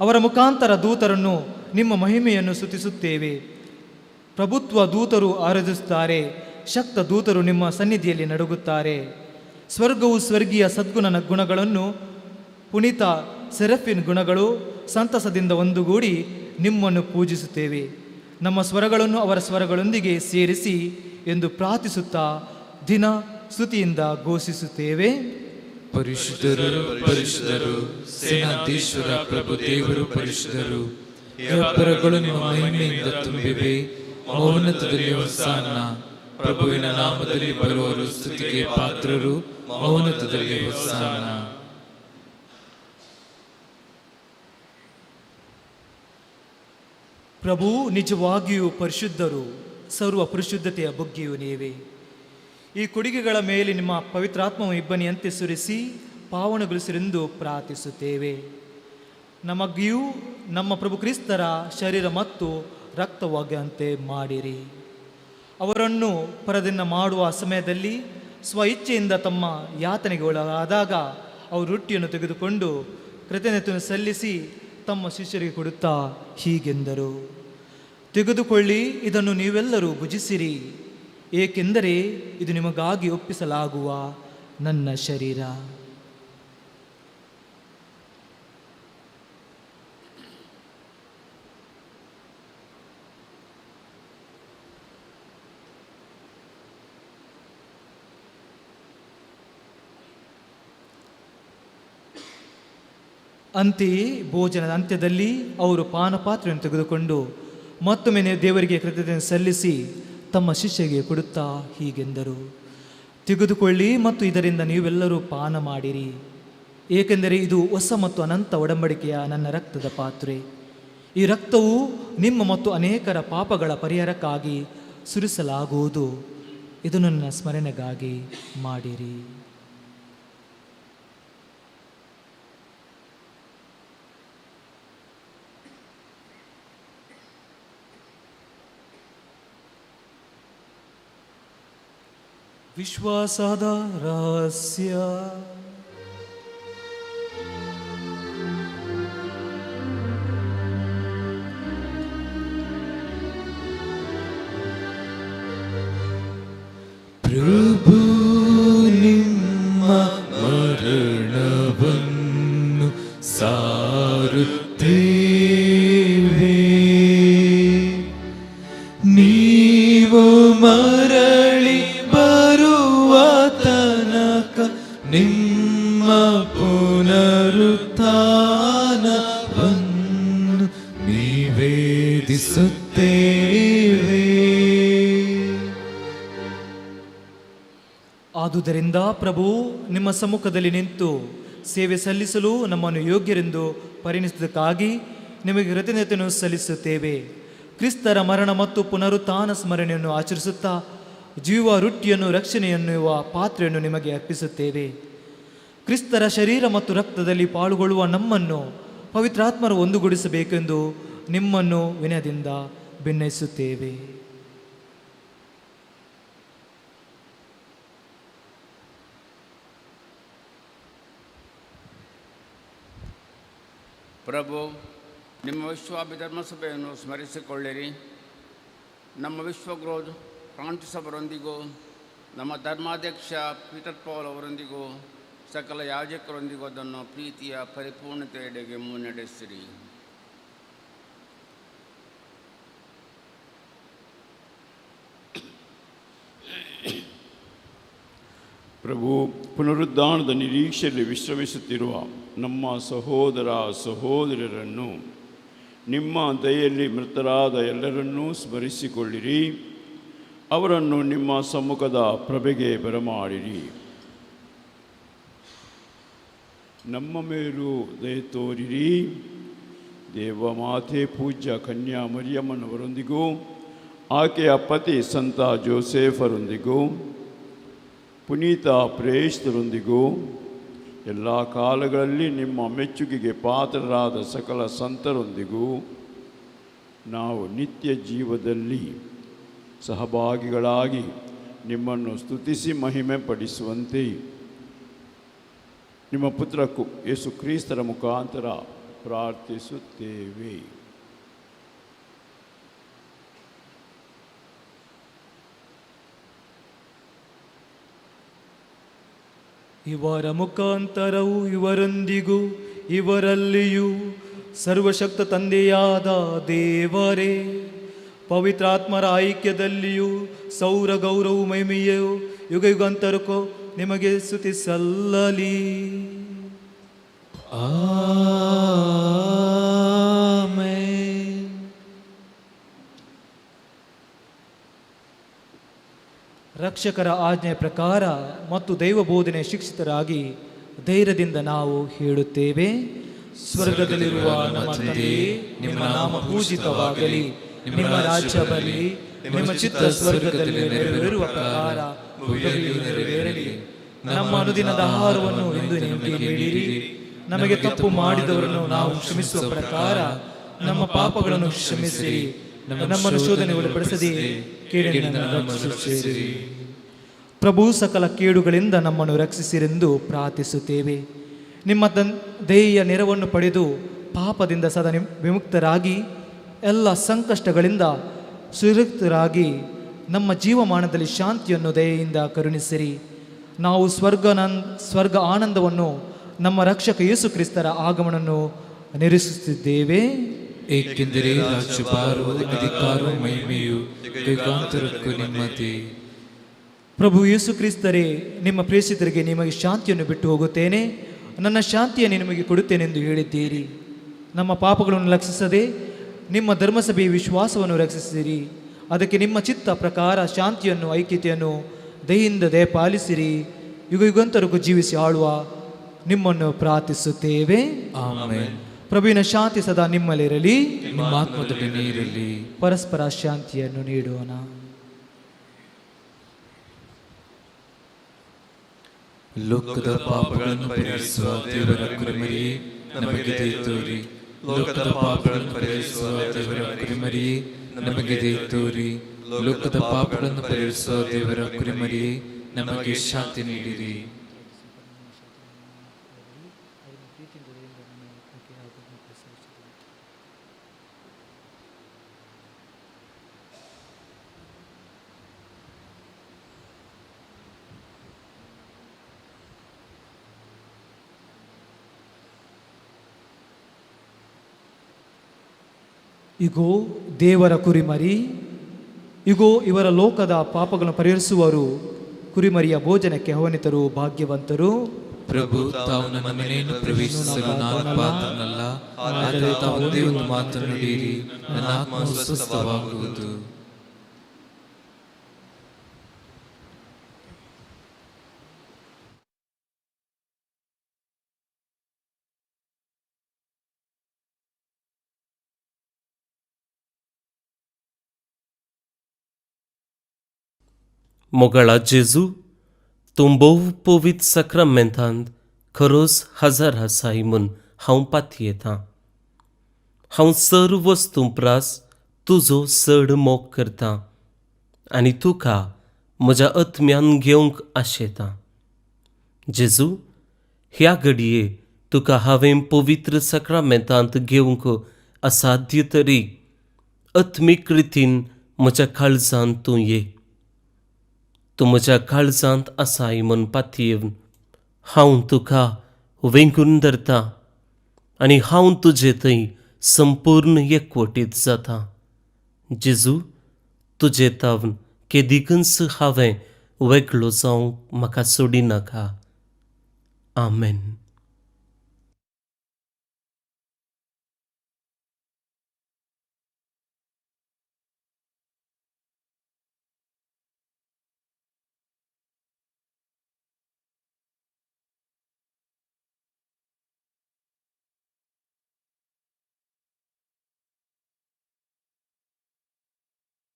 ಅವರ ಮುಖಾಂತರ ದೂತರನ್ನು ನಿಮ್ಮ ಮಹಿಮೆಯನ್ನು ಸ್ತುತಿಸುತ್ತೇವೆ. ಪ್ರಭುತ್ವ ದೂತರು ಆರಾಧಿಸುತ್ತಾರೆ, ಶಕ್ತ ದೂತರು ನಿಮ್ಮ ಸನ್ನಿಧಿಯಲ್ಲಿ ನಡುಗುತ್ತಾರೆ. ಸ್ವರ್ಗವು ಸ್ವರ್ಗೀಯ ಸದ್ಗುಣನ ಗುಣಗಳನ್ನು, ಪುನೀತ ಸೆರಫಿನ್ ಗುಣಗಳು ಸಂತಸದಿಂದ ಒಂದುಗೂಡಿ ನಿಮ್ಮನ್ನು ಪೂಜಿಸುತ್ತೇವೆ. ನಮ್ಮ ಸ್ವರಗಳನ್ನು ಅವರ ಸ್ವರಗಳೊಂದಿಗೆ ಸೇರಿಸಿ ಎಂದು ಪ್ರಾರ್ಥಿಸುತ್ತಾ ದಿನ ಸ್ತುತಿಯಿಂದ ಘೋಷಿಸುತ್ತೇವೆ. ಪರಿಶುದ್ಧರು ಪರಿಶುದ್ಧರು, ಸೇನಾಧೀಶ್ವರ ಪ್ರಭು ದೇವರು ಪರಿಶುದ್ಧರು. ಹೆಬ್ಬರಗಳು ನಿಮ್ಮ ಮಹಿಮೆಯಿಂದ ತುಂಬಿವೆ. ಮೌನತದಲ್ಲಿ ಹೊಸಾನ. ಪ್ರಭುವಿನ ನಾಮದಲ್ಲಿ ಬರುವವರು ಸ್ತುತಿಗೆ ಪಾತ್ರರು. ಮೌನತದಲ್ಲಿ ಹೊಸಾನ. ಪ್ರಭು ನಿಜವಾಗಿಯೂ ಪರಿಶುದ್ಧರು, ಸರ್ವ ಪರಿಶುದ್ಧತೆಯ ಬುಗ್ಗೆಯೂ ನೀವೇ. ಈ ಕೊಡುಗೆಗಳ ಮೇಲೆ ನಿಮ್ಮ ಪವಿತ್ರಾತ್ಮವು ಇಬ್ಬನಿಯಂತೆ ಸುರಿಸಿ ಪಾವನಗೊಳಿಸಿರೆಂದು ಪ್ರಾರ್ಥಿಸುತ್ತೇವೆ. ನಮಗಿಯೂ ನಮ್ಮ ಪ್ರಭು ಕ್ರಿಸ್ತರ ಶರೀರ ಮತ್ತು ರಕ್ತವಾಗುವಂತೆ ಮಾಡಿರಿ. ಅವರನ್ನು ಪರದಿಂದ ಮಾಡುವ ಸಮಯದಲ್ಲಿ ಸ್ವ ಇಚ್ಛೆಯಿಂದ ತಮ್ಮ ಯಾತನೆಗೆ ಒಳಗಾದಾಗ ಅವರು ರೊಟ್ಟಿಯನ್ನು ತೆಗೆದುಕೊಂಡು ಕೃತಜ್ಞತೆಯನ್ನು ಸಲ್ಲಿಸಿ ತಮ್ಮ ಶಿಷ್ಯರಿಗೆ ಕೊಡುತ್ತಾ ಹೀಗೆಂದರು: ತೆಗೆದುಕೊಳ್ಳಿ, ಇದನ್ನು ನೀವೆಲ್ಲರೂ ಭುಜಿಸಿರಿ, ಏಕೆಂದರೆ ಇದು ನಿಮಗಾಗಿ ಒಪ್ಪಿಸಲಾಗುವ ನನ್ನ ಶರೀರ. ಅಂತೆಯೇ ಭೋಜನದ ಅಂತ್ಯದಲ್ಲಿ ಅವರು ಪಾನಪಾತ್ರೆಯನ್ನು ತೆಗೆದುಕೊಂಡು ಮತ್ತೊಮ್ಮೆ ದೇವರಿಗೆ ಕೃತಜ್ಞತೆ ಸಲ್ಲಿಸಿ ತಮ್ಮ ಶಿಷ್ಯರಿಗೆ ಕೊಡುತ್ತಾ ಹೀಗೆಂದರು: ತೆಗೆದುಕೊಳ್ಳಿ ಮತ್ತು ಇದರಿಂದ ನೀವೆಲ್ಲರೂ ಪಾನ ಮಾಡಿರಿ, ಏಕೆಂದರೆ ಇದು ಹೊಸ ಮತ್ತು ಅನಂತ ಒಡಂಬಡಿಕೆಯ ನನ್ನ ರಕ್ತದ ಪಾತ್ರೆ. ಈ ರಕ್ತವು ನಿಮ್ಮ ಮತ್ತು ಅನೇಕರ ಪಾಪಗಳ ಪರಿಹಾರಕ್ಕಾಗಿ ಸುರಿಸಲಾಗುವುದು. ಇದನ್ನು ನನ್ನ ಸ್ಮರಣೆಗಾಗಿ ಮಾಡಿರಿ. ವಿಶ್ವಾಸದ ರಹಸ್ಯ. ಪ್ರಭು ನಿಮ್ಮ ಮರಣವನ್ನು ಸಾರುತ್ತೇವೆ, ನೀವು ಮರಳಿ ಬರುವ ತನಕ ನಿಮ್ಮ ಪುನರುತ್ಥಾನವನ್ನು ನಿವೇದಿಸುತ್ತೇವೆ. ಆದುದರಿಂದ ಪ್ರಭು, ನಿಮ್ಮ ಸಮ್ಮುಖದಲ್ಲಿ ನಿಂತು ಸೇವೆ ಸಲ್ಲಿಸಲು ನಮ್ಮನ್ನು ಯೋಗ್ಯರೆಂದು ಪರಿಣಿಸಿದ್ದಕ್ಕಾಗಿ ನಿಮಗೆ ಕೃತಜ್ಞತೆಯನ್ನು ಸಲ್ಲಿಸುತ್ತೇವೆ. ಕ್ರಿಸ್ತರ ಮರಣ ಮತ್ತು ಪುನರುತ್ಥಾನ ಸ್ಮರಣೆಯನ್ನು ಆಚರಿಸುತ್ತಾ ಜೀವ ರೊಟ್ಟಿಯನ್ನು ರಕ್ಷಣೆಯನ್ನುವ ಪಾತ್ರೆಯನ್ನು ನಿಮಗೆ ಅರ್ಪಿಸುತ್ತೇವೆ. ಕ್ರಿಸ್ತರ ಶರೀರ ಮತ್ತು ರಕ್ತದಲ್ಲಿ ಪಾಲ್ಗೊಳ್ಳುವ ನಮ್ಮನ್ನು ಪವಿತ್ರಾತ್ಮರು ಒಂದುಗೂಡಿಸಬೇಕೆಂದು ನಿಮ್ಮನ್ನು ವಿನಯದಿಂದ ಭಿನ್ನಯಿಸುತ್ತೇವೆ. ಪ್ರಭು, ನಿಮ್ಮ ವಿಶ್ವಾಭಿಧರ್ಮ ಸಭೆಯನ್ನು ಸ್ಮರಿಸಿಕೊಳ್ಳಿರಿ. ನಮ್ಮ ವಿಶ್ವಗ್ರೋಧ್ ಫ್ರಾನ್ಸಿಸ್ ಅವರೊಂದಿಗೂ, ನಮ್ಮ ಧರ್ಮಾಧ್ಯಕ್ಷ ಪೀಟರ್ ಪೌಲ್ ಅವರೊಂದಿಗೂ, ಸಕಲ ಯಾಜಕರೊಂದಿಗೂ ಅದನ್ನು ಪ್ರೀತಿಯ ಪರಿಪೂರ್ಣತೆಯೆಡೆಗೆ ಮುನ್ನಡೆಸಿರಿ. ಪ್ರಭು, ಪುನರುದ್ಧಾನದ ನಿರೀಕ್ಷೆಯಲ್ಲಿ ವಿಶ್ರಮಿಸುತ್ತಿರುವ ನಮ್ಮ ಸಹೋದರ ಸಹೋದರರನ್ನು ನಿಮ್ಮ ದಯೆಯಲ್ಲಿ ಮೃತರಾದ ಎಲ್ಲರನ್ನೂ ಸ್ಮರಿಸಿಕೊಳ್ಳಿರಿ. ಅವರನ್ನು ನಿಮ್ಮ ಸಮ್ಮುಖದ ಪ್ರಭೆಗೆ ಬರಮಾಡಿರಿ. ನಮ್ಮ ಮೇಲೂ ದಯೆ ತೋರಿರಿ. ದೇವಮಾತೆ ಪೂಜ್ಯ ಕನ್ಯಾ ಮರಿಯಮ್ಮನವರೊಂದಿಗೂ, ಆಕೆಯ ಪತಿ ಸಂತ ಜೋಸೆಫರೊಂದಿಗೂ, ಪುನೀತ ಪ್ರೇಷ್ಠರೊಂದಿಗೂ, ಎಲ್ಲ ಕಾಲಗಳಲ್ಲಿ ನಿಮ್ಮ ಮೆಚ್ಚುಗೆಗೆ ಪಾತ್ರರಾದ ಸಕಲ ಸಂತರೊಂದಿಗೂ ನಾವು ನಿತ್ಯ ಜೀವದಲ್ಲಿ ಸಹಭಾಗಿಗಳಾಗಿ ನಿಮ್ಮನ್ನು ಸ್ತುತಿಸಿ ಮಹಿಮೆ ಪಡಿಸುವಂತೆ ನಿಮ್ಮ ಪುತ್ರ ಯೇಸು ಕ್ರಿಸ್ತರ ಮುಖಾಂತರ ಪ್ರಾರ್ಥಿಸುತ್ತೇವೆ. ಇವರ ಮುಖಾಂತರವು ಇವರೊಂದಿಗೂ ಇವರಲ್ಲಿಯೂ ಸರ್ವಶಕ್ತ ತಂದೆಯಾದ ದೇವರೇ, ಪವಿತ್ರಾತ್ಮರ ಐಕ್ಯದಲ್ಲಿಯೂ ಸೌರ ಗೌರವ ಮಹಿಮೆಯು ಯುಗ ಯುಗಾಂತರಕ್ಕೂ ನಿಮಗೆ ಸ್ತುತಿ ಸಲ್ಲಲಿ. ಆಮೆನ್. ರಕ್ಷಕರ ಆಜ್ಞೆಯ ಪ್ರಕಾರ ಮತ್ತು ದೈವ ಬೋಧನೆ ಶಿಕ್ಷಿತರಾಗಿ ಧೈರ್ಯದಿಂದ ನಾವು ಹೇಳುತ್ತೇವೆ. ಸ್ವರ್ಗದಲ್ಲಿರುವ ನಮ್ಮ ತಂದೆಯೇ, ನಿಮ್ಮ ನಾಮ ಪೂಜಿತವಾಗಲಿ, ನಿಮ್ಮ ರಾಜ್ಯ ಬರಲಿ, ನಿಮ್ಮ ಚಿತ್ತ ಸ್ವರ್ಗದಲ್ಲಿ ನೆರವೇರುವ ಪ್ರಕಾರ ಭೂಮಿಯಲ್ಲಿಯೂ ನೆರವೇರಲಿ. ನಮ್ಮ ಅನುದಿನದ ಆಹಾರವನ್ನು ಇಂದು ನಮಗೆ ನೀಡಿರಿ. ನಮಗೆ ತಪ್ಪು ಮಾಡಿದವರನ್ನು ನಾವು ಕ್ಷಮಿಸುವ ಪ್ರಕಾರ ನಮ್ಮ ಪಾಪಗಳನ್ನು ಕ್ಷಮಿಸಿರಿ. ನಮ್ಮನ್ನು ಶೋಧನೆ ಒಳಪಡಿಸದೆ ಕೇಡಿನಿಂದ ರಕ್ಷಿಸಿರಿ. ಪ್ರಭು ಸಕಲ ಕೇಡುಗಳಿಂದ ನಮ್ಮನ್ನು ರಕ್ಷಿಸಿರೆಂದು ಪ್ರಾರ್ಥಿಸುತ್ತೇವೆ. ನಿಮ್ಮ ದಯೆಯ ನೆರವನ್ನು ಪಡೆದು ಪಾಪದಿಂದ ಸದಾ ವಿಮುಕ್ತರಾಗಿ ಎಲ್ಲ ಸಂಕಷ್ಟಗಳಿಂದ ಸುರಕ್ಷಿತರಾಗಿ ನಮ್ಮ ಜೀವಮಾನದಲ್ಲಿ ಶಾಂತಿಯನ್ನು ದಯೆಯಿಂದ ಕರುಣಿಸಿರಿ. ನಾವು ಸ್ವರ್ಗ ಆನಂದವನ್ನು ನಮ್ಮ ರಕ್ಷಕ ಯೇಸು ಕ್ರಿಸ್ತರ ಆಗಮನವನ್ನು ನಿರೀಕ್ಷಿಸುತ್ತಿದ್ದೇವೆ. ಏಕೆಂದರೆ ರಾಜ್ಯಭಾರವು ಅಧಿಕಾರವು ಮಹಿಮೆಯು ಯುಗಾಂತರಕ್ಕೂ ನಿಮ್ಮದೇ. ಪ್ರಭು ಯೇಸು ಕ್ರಿಸ್ತರೇ, ನಿಮ್ಮ ಪ್ರೇಷಿತರಿಗೆ ನಿಮಗೆ ಶಾಂತಿಯನ್ನು ಬಿಟ್ಟು ಹೋಗುತ್ತೇನೆ, ನನ್ನ ಶಾಂತಿಯನ್ನು ನಿಮಗೆ ಕೊಡುತ್ತೇನೆಂದು ಹೇಳಿದ್ದೀರಿ. ನಮ್ಮ ಪಾಪಗಳನ್ನು ಲಕ್ಷಿಸದೆ ನಿಮ್ಮ ಧರ್ಮಸಭೆಯ ವಿಶ್ವಾಸವನ್ನು ರಕ್ಷಿಸಿರಿ. ಅದಕ್ಕೆ ನಿಮ್ಮ ಚಿತ್ತ ಪ್ರಕಾರ ಶಾಂತಿಯನ್ನು ಐಕ್ಯತೆಯನ್ನು ದಯೆಯಿಂದ ದಯಪಾಲಿಸಿರಿ. ಯುಗ ಯುಗಾಂತರಕ್ಕೂ ಜೀವಿಸಿ ಆಳುವ ನಿಮ್ಮನ್ನು ಪ್ರಾರ್ಥಿಸುತ್ತೇವೆ. ಆಮೆನ್. ಪ್ರಭುವಿನ ಶಾಂತಿ ಸದಾ ನಿಮ್ಮಲ್ಲಿರಲಿ, ನಿಮ್ಮ ಆತ್ಮದೊಡನೆ ಇರಲಿ. ಪರಸ್ಪರ ಶಾಂತಿಯನ್ನು ನೀಡೋಣ. ಲೋಕದ ಪಾಪಗಳನ್ನು ಪರಿಹರಿಸುವ ದೇವರ ಕುರಿಮರಿಯೇ, ನಮಗೆ ದಯೆ ತೋರಿ. ಲೋಕದ ಪಾಪಗಳನ್ನು ಪರಿಹರಿಸುವ ದೇವರ ಕುರಿಮರಿಯೇ, ನಮಗೆ ದಯೆ ತೋರಿ. ಲೋಕದ ಪಾಪಗಳನ್ನು ಪರಿಹರಿಸುವ ದೇವರ ಕುರಿಮರಿಯೇ, ನಮಗೆ ಶಾಂತಿ ನೀಡಿರಿ. ಇಗೋ ದೇವರ ಕುರಿಮರಿ, ಇಗೋ ಇವರ ಲೋಕದ ಪಾಪಗಳನ್ನು ಪರಿಹರಿಸುವರು. ಕುರಿಮರಿಯ ಭೋಜನಕ್ಕೆ ಆಹ್ವಾನಿತರು ಭಾಗ್ಯವಂತರು. ಪ್ರಭು, ತಾವು ನನ್ನ ಮನೆಯನ್ನು ಪ್ರವೇಶಿಸಲು ನಾನು ಪಾತ್ರನಲ್ಲ, ಆದರೆ ತಾವು ಒಂದೇ ಒಂದು ಮಾತನ್ನು ನುಡಿಯಿರಿ, ನನ್ನ ಆತ್ಮವು ಸ್ವಸ್ಥವಾಗುವುದು. Mogala Jezu, tumbou povit sacramentant, खरोच हजार हसाई म्हूण हांव पाती येतां. हांव सर्व वस्तूंपरास तुजो चड मोग करतां आनी तुका म्हज्या आत्म्यान घेवंक आशेतां. जेजू, ह्या घडये तुका हांवें पवित्र सक्रमेंतांत घेवंक असाध्य तरी आत्मीक रितीन म्हज्या काळजांत तूं ये. तूं म्हज्या काळजांत आसाय म्हूण पातयेवन हांव तुका वेंगून धरतां आनी हांव तुजे थंय संपूर्ण एकवटीत जातां. जेजू, तुजे तावन केदिकच हांवें वेगळो जावंक म्हाका सोडिनाका. आमेन.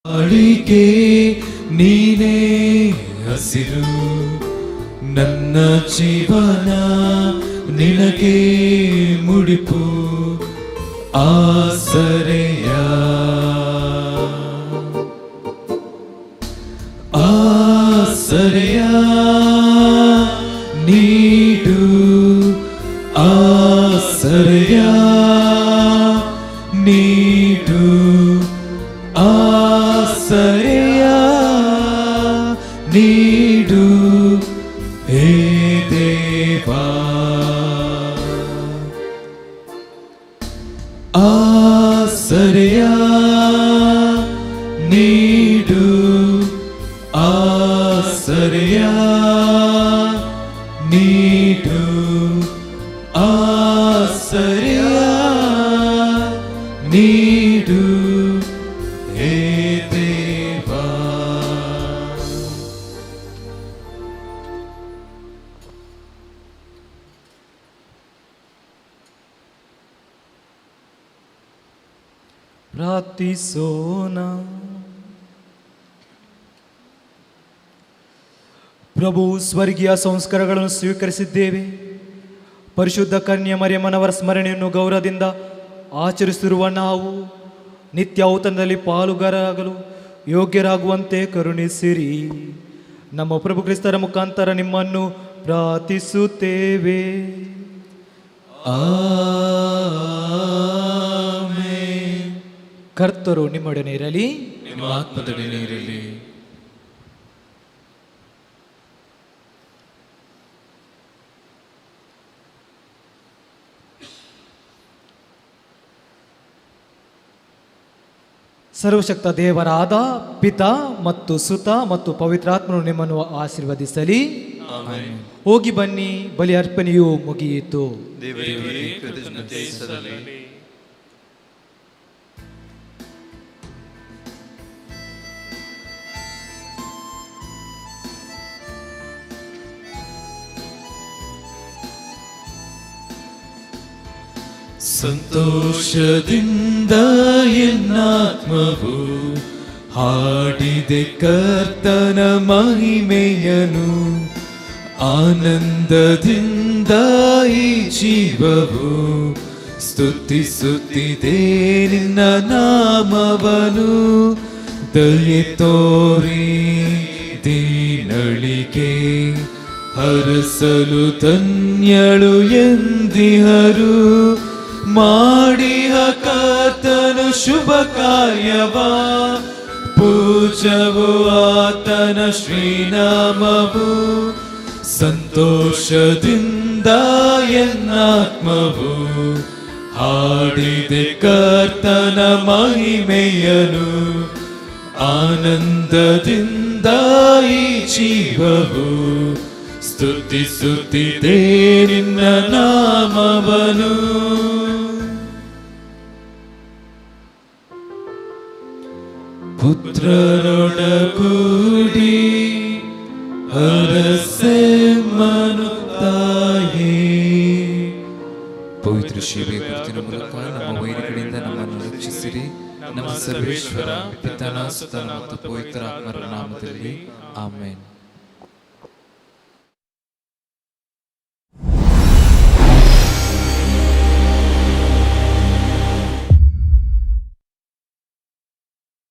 ಅಳಿಗೆ ನೀನೇ ಹಸಿರು, ನನ್ನ ಜೀವನ ನಿನಗೆ ಮುಡಿಪು. ಆಸರೆಯ ಆಸರೆಯ ನೀಡು. ಆಶ್ರಯ ನೀಡು ಆಶ್ರಯ ನೀಡು ಹೇ ದೇವಾ ಆಶ್ರಯ ನೀಡು ಆಶ್ರಯ ನೀಡು ಆಶ್ರಯ ನೀಡು ಹೇ ದೇವಾ. ಪ್ರಾರ್ಥಿಸೋಣ. ಪ್ರಭು, ಸ್ವರ್ಗೀಯ ಸಂಸ್ಕಾರಗಳನ್ನು ಸ್ವೀಕರಿಸಿದ್ದೇವೆ. ಪರಿಶುದ್ಧ ಕನ್ಯೆ ಮರಿಯಮ್ಮನವರ ಸ್ಮರಣೆಯನ್ನು ಗೌರವದಿಂದ ಆಚರಿಸುತ್ತಿರುವ ನಾವು ನಿತ್ಯ ಔತಣದಲ್ಲಿ ಪಾಲುಗಾರರಾಗಲು ಯೋಗ್ಯರಾಗುವಂತೆ ಕರುಣಿಸಿರಿ. ನಮ್ಮ ಪ್ರಭು ಕ್ರಿಸ್ತರ ಮುಖಾಂತರ ನಿಮ್ಮನ್ನು ಪ್ರಾರ್ಥಿಸುತ್ತೇವೆ. ಆಮೆನ್. ಕರ್ತರು ನಿಮ್ಮೊಡನೆ ಇರಲಿ, ನಿಮ್ಮ ಆತ್ಮದೊಡನೆ ಇರಲಿ. ಸರ್ವಶಕ್ತ ದೇವರಾದ ಪಿತಾ ಮತ್ತು ಸುತ ಮತ್ತು ಪವಿತ್ರಾತ್ಮನು ನಿಮ್ಮನ್ನು ಆಶೀರ್ವದಿಸಲಿ. ಹೋಗಿ ಬನ್ನಿ, ಬಲಿ ಅರ್ಪಣೆಯು ಮುಗಿಯಿತು. ದೇವರಿಗೆ ಕೃತಜ್ಞತೆ ಸಲ್ಲಲಿ. ಸಂತೋಷದಿಂದ ಎನ್ನಾತ್ಮವು ಹಾಡಿದೆ ಕರ್ತನ ಮಹಿಮೆಯನು. ಆನಂದದಿಂದ ಈ ಜೀವವು ಸ್ತುತಿಸುತ್ತಿದೆ ನಿನ್ನ ನಾಮವನು. ದಯೆ ತೋರಿ ದೀನಳಿಗೆ ಹರಸಲು ಧನ್ಯಳು ಎಂದಿಹರು. ಮಾಡಿಹ ಕರ್ತನು ಶುಭ ಕಾರ್ಯವ, ಪೂಜವು ಆತನ ಶ್ರೀನಾಮವು. ಸಂತೋಷದಿಂದ ಎನ್ನಾತ್ಮವು ಹಾಡಿದೆ ಕರ್ತನ ಮಹಿಮೆಯನು. ಆನಂದದಿಂದ ಈ ಜೀವವು ಸ್ತುತಿಸುತ್ತಿದೆ ನಿನ್ನ ನಾಮವನು. ಪುತ್ರರೊಡಗೂಡಿ ಹರಸೆಮ್ಮನು ತಾಯೇ. ಪವಿತ್ರ ಶಿವೆ ಗುರುತಿನ ಮೂಲಕ ನಮ್ಮ ವೈರಿಗಳಿಂದ ನಮ್ಮನ್ನು ರಕ್ಷಿಸಿರಿ. ನಮ್ಮ ಸರ್ವೇಶ್ವರ ಪಿತನ ಸುತನ ಮತ್ತು ಪವಿತ್ರ ಆತ್ಮರ ನಾಮದಲ್ಲಿ ಆಮೇನ್.